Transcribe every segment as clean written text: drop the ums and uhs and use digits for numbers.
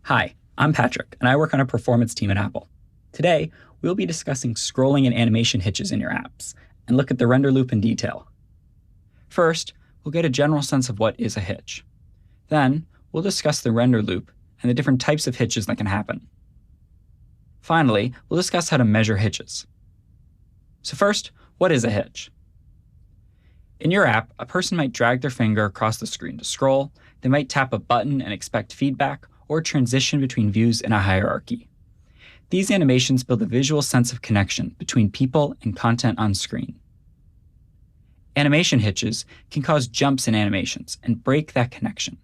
Hi, I'm Patrick, and I work on a performance team at Apple. Today, we'll be discussing scrolling and animation hitches in your apps, and look at the render loop in detail. First, we'll get a general sense of what is a hitch. Then, we'll discuss the render loop and the different types of hitches that can happen. Finally, we'll discuss how to measure hitches. So first, what is a hitch? In your app, a person might drag their finger across the screen to scroll, they might tap a button and expect feedback, or transition between views in a hierarchy. These animations build a visual sense of connection between people and content on screen. Animation hitches can cause jumps in animations and break that connection,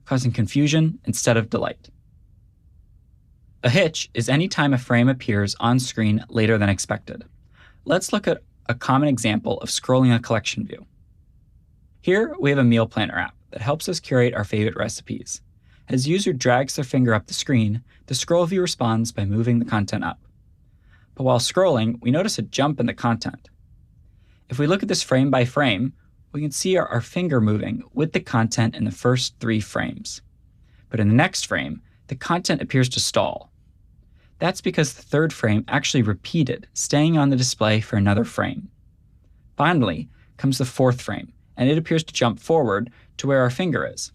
causing confusion instead of delight. A hitch is any time a frame appears on screen later than expected. Let's look at a common example of scrolling a collection view. Here we have a meal planner app that helps us curate our favorite recipes. As the user drags their finger up the screen, the scroll view responds by moving the content up. But while scrolling, we notice a jump in the content. If we look at this frame by frame, we can see our finger moving with the content in the first 3 frames. But in the next frame, the content appears to stall. That's because the 3rd frame actually repeated, staying on the display for another frame. Finally comes the 4th frame, and it appears to jump forward to where our finger is.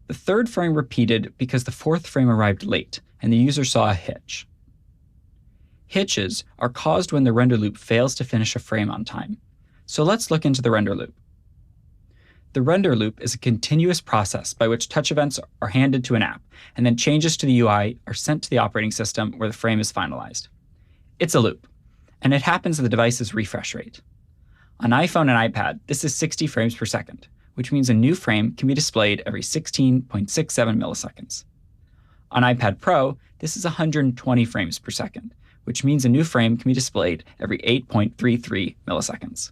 The 3rd frame repeated because the 4th frame arrived late, and the user saw a hitch. Hitches are caused when the render loop fails to finish a frame on time. So let's look into the render loop. The render loop is a continuous process by which touch events are handed to an app, and then changes to the UI are sent to the operating system where the frame is finalized. It's a loop, and it happens at the device's refresh rate. On iPhone and iPad, this is 60 frames per second, which means a new frame can be displayed every 16.67 milliseconds. On iPad Pro, this is 120 frames per second, which means a new frame can be displayed every 8.33 milliseconds.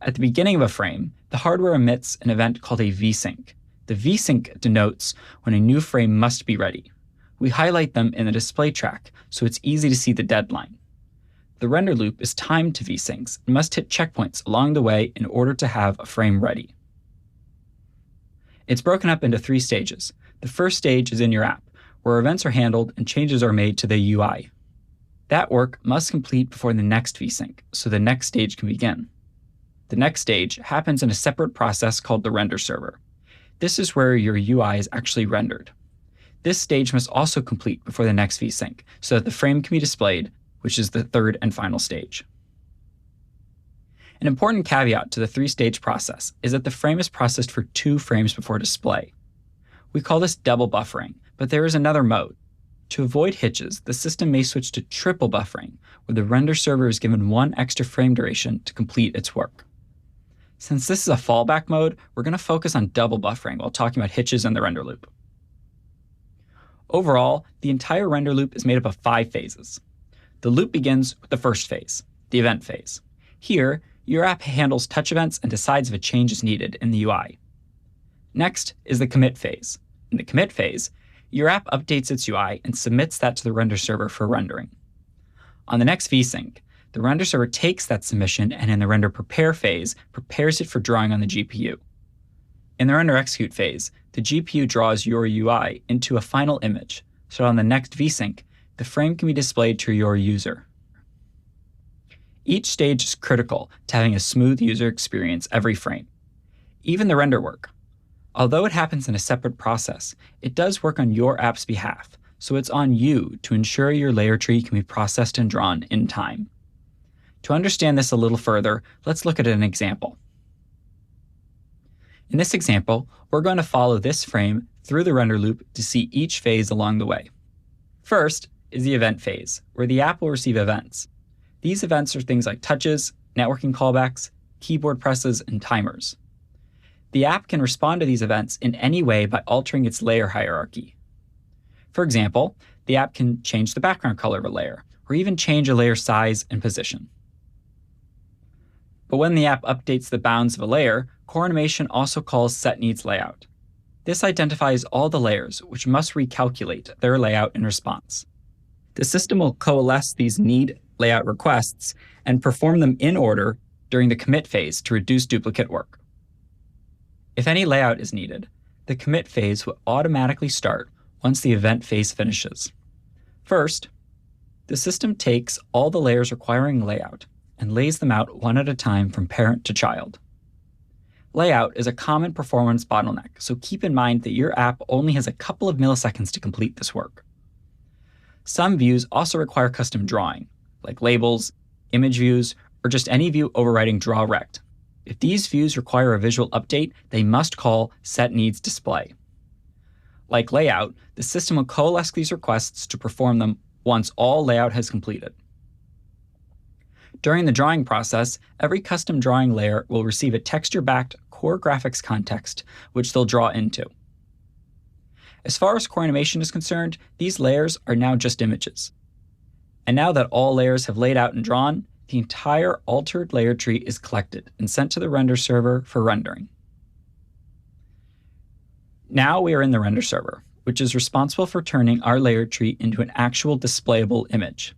At the beginning of a frame, the hardware emits an event called a VSync. The VSync denotes when a new frame must be ready. We highlight them in the display track so it's easy to see the deadline. The render loop is timed to VSyncs and must hit checkpoints along the way in order to have a frame ready. It's broken up into 3 stages. The first stage is in your app, where events are handled and changes are made to the UI. That work must complete before the next VSync, so the next stage can begin. The next stage happens in a separate process called the render server. This is where your UI is actually rendered. This stage must also complete before the next VSync, so that the frame can be displayed, which is the 3rd and final stage. An important caveat to the 3-stage process is that the frame is processed for 2 frames before display. We call this double buffering, but there is another mode. To avoid hitches, the system may switch to triple buffering, where the render server is given 1 extra frame duration to complete its work. Since this is a fallback mode, we're going to focus on double buffering while talking about hitches and the render loop. Overall, the entire render loop is made up of 5 phases. The loop begins with the first phase, the event phase. Here, your app handles touch events and decides if a change is needed in the UI. Next is the commit phase. In the commit phase, your app updates its UI and submits that to the render server for rendering. On the next VSync, the render server takes that submission and in the render prepare phase, prepares it for drawing on the GPU. In the render execute phase, the GPU draws your UI into a final image, so on the next VSync, the frame can be displayed to your user. Each stage is critical to having a smooth user experience every frame. Even the render work. Although it happens in a separate process, it does work on your app's behalf, so it's on you to ensure your layer tree can be processed and drawn in time. To understand this a little further, let's look at an example. In this example, we're going to follow this frame through the render loop to see each phase along the way. First is the event phase, where the app will receive events. These events are things like touches, networking callbacks, keyboard presses, and timers. The app can respond to these events in any way by altering its layer hierarchy. For example, the app can change the background color of a layer, or even change a layer size and position. But when the app updates the bounds of a layer, Core Animation also calls setNeedsLayout. This identifies all the layers, which must recalculate their layout in response. The system will coalesce these need layout requests and perform them in order during the commit phase to reduce duplicate work. If any layout is needed, the commit phase will automatically start once the event phase finishes. First, the system takes all the layers requiring layout and lays them out one at a time from parent to child. Layout is a common performance bottleneck, so keep in mind that your app only has a couple of milliseconds to complete this work. Some views also require custom drawing, like labels, image views, or just any view overriding DrawRect. If these views require a visual update, they must call setNeedsDisplay. Like layout, the system will coalesce these requests to perform them once all layout has completed. During the drawing process, every custom drawing layer will receive a texture-backed core graphics context, which they'll draw into. As far as core animation is concerned, these layers are now just images. And now that all layers have laid out and drawn, the entire altered layer tree is collected and sent to the render server for rendering. Now we are in the render server, which is responsible for turning our layer tree into an actual displayable image.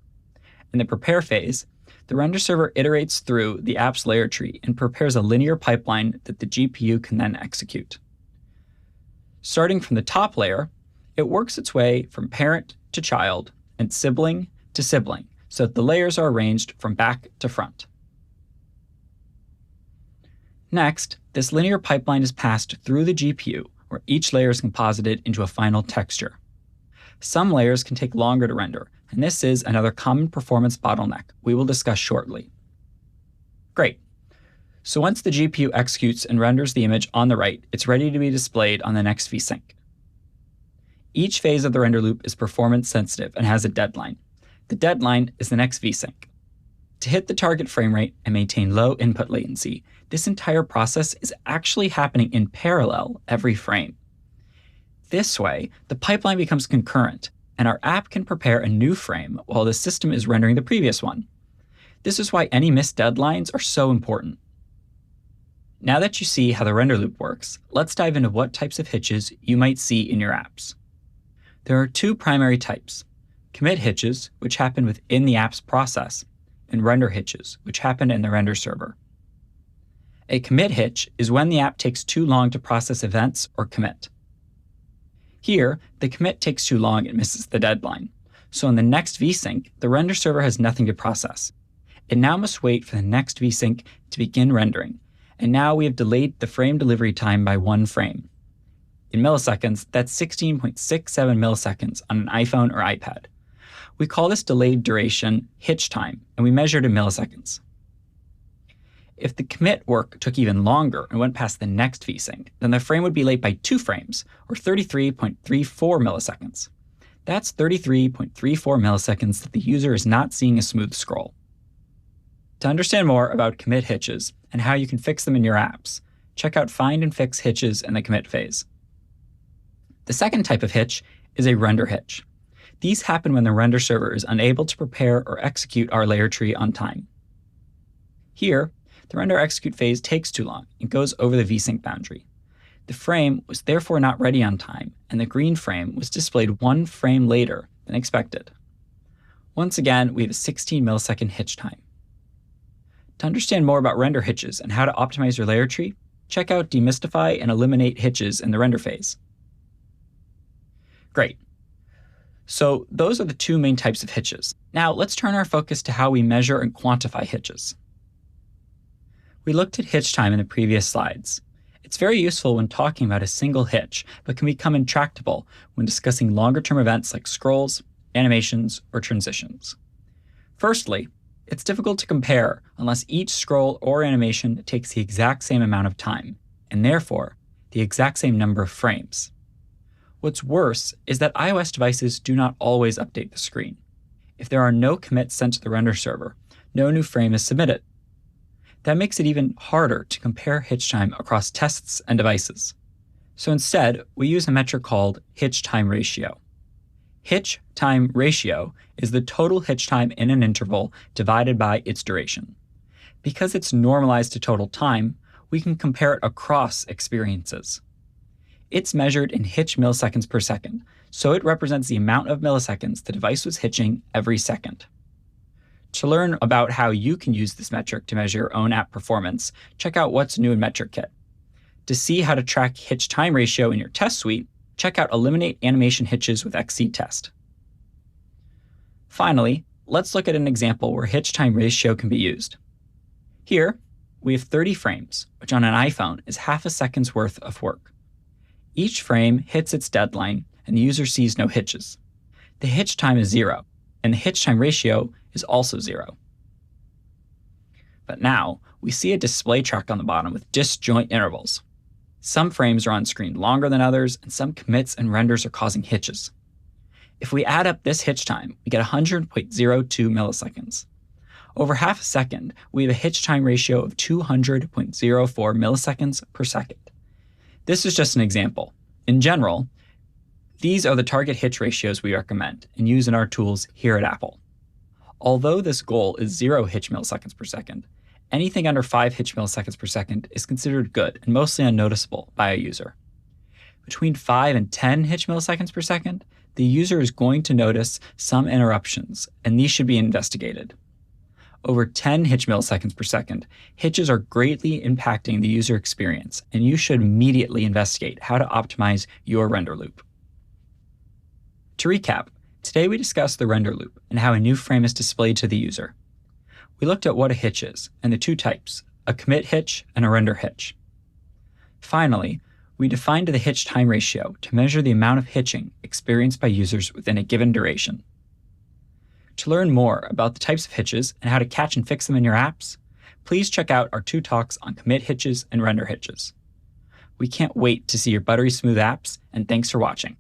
In the prepare phase, the render server iterates through the app's layer tree and prepares a linear pipeline that the GPU can then execute. Starting from the top layer, it works its way from parent to child and sibling to sibling, so that the layers are arranged from back to front. Next, this linear pipeline is passed through the GPU, where each layer is composited into a final texture. Some layers can take longer to render, and this is another common performance bottleneck we will discuss shortly. Great. So once the GPU executes and renders the image on the right, it's ready to be displayed on the next VSync. Each phase of the render loop is performance sensitive and has a deadline. The deadline is the next VSync. To hit the target frame rate and maintain low input latency, this entire process is actually happening in parallel every frame. This way, the pipeline becomes concurrent, and our app can prepare a new frame while the system is rendering the previous one. This is why any missed deadlines are so important. Now that you see how the render loop works, let's dive into what types of hitches you might see in your apps. There are two primary types: commit hitches, which happen within the app's process, and render hitches, which happen in the render server. A commit hitch is when the app takes too long to process events or commit. Here, the commit takes too long and misses the deadline. So in the next VSync, the render server has nothing to process. It now must wait for the next VSync to begin rendering, and now we have delayed the frame delivery time by 1 frame. In milliseconds, that's 16.67 milliseconds on an iPhone or iPad. We call this delayed duration hitch time, and we measure it in milliseconds. If the commit work took even longer and went past the next VSync, then the frame would be late by 2 frames, or 33.34 milliseconds. That's 33.34 milliseconds that the user is not seeing a smooth scroll. To understand more about commit hitches and how you can fix them in your apps, check out Find and Fix Hitches in the commit phase. The second type of hitch is a render hitch. These happen when the render server is unable to prepare or execute our layer tree on time. Here, the render execute phase takes too long and goes over the VSync boundary. The frame was therefore not ready on time, and the green frame was displayed 1 frame later than expected. Once again, we have a 16 millisecond hitch time. To understand more about render hitches and how to optimize your layer tree, check out Demystify and Eliminate Hitches in the render phase. Great. So those are the two main types of hitches. Now let's turn our focus to how we measure and quantify hitches. We looked at hitch time in the previous slides. It's very useful when talking about a single hitch, but can become intractable when discussing longer-term events like scrolls, animations, or transitions. Firstly, it's difficult to compare unless each scroll or animation takes the exact same amount of time, and therefore, the exact same number of frames. What's worse is that iOS devices do not always update the screen. If there are no commits sent to the render server, no new frame is submitted. That makes it even harder to compare hitch time across tests and devices. So instead, we use a metric called hitch time ratio. Hitch time ratio is the total hitch time in an interval divided by its duration. Because it's normalized to total time, we can compare it across experiences. It's measured in hitch milliseconds per second, so it represents the amount of milliseconds the device was hitching every second. To learn about how you can use this metric to measure your own app performance, check out What's New in Metric Kit. To see how to track hitch time ratio in your test suite, check out Eliminate Animation Hitches with Xseed Test. Finally, let's look at an example where hitch time ratio can be used. Here, we have 30 frames, which on an iPhone is half a second's worth of work. Each frame hits its deadline and the user sees no hitches. The hitch time is 0, and the hitch time ratio is also 0. But now, we see a display track on the bottom with disjoint intervals. Some frames are on screen longer than others, and some commits and renders are causing hitches. If we add up this hitch time, we get 100.02 milliseconds. Over half a second, we have a hitch time ratio of 200.04 milliseconds per second. This is just an example. In general, these are the target hitch ratios we recommend and use in our tools here at Apple. Although this goal is 0 hitch milliseconds per second, anything under 5 hitch milliseconds per second is considered good and mostly unnoticeable by a user. Between 5 and 10 hitch milliseconds per second, the user is going to notice some interruptions, and these should be investigated. Over 10 hitch milliseconds per second, hitches are greatly impacting the user experience, and you should immediately investigate how to optimize your render loop. To recap, today we discussed the render loop and how a new frame is displayed to the user. We looked at what a hitch is and the two types, a commit hitch and a render hitch. Finally, we defined the hitch time ratio to measure the amount of hitching experienced by users within a given duration. To learn more about the types of hitches and how to catch and fix them in your apps, please check out our 2 talks on commit hitches and render hitches. We can't wait to see your buttery smooth apps, and thanks for watching.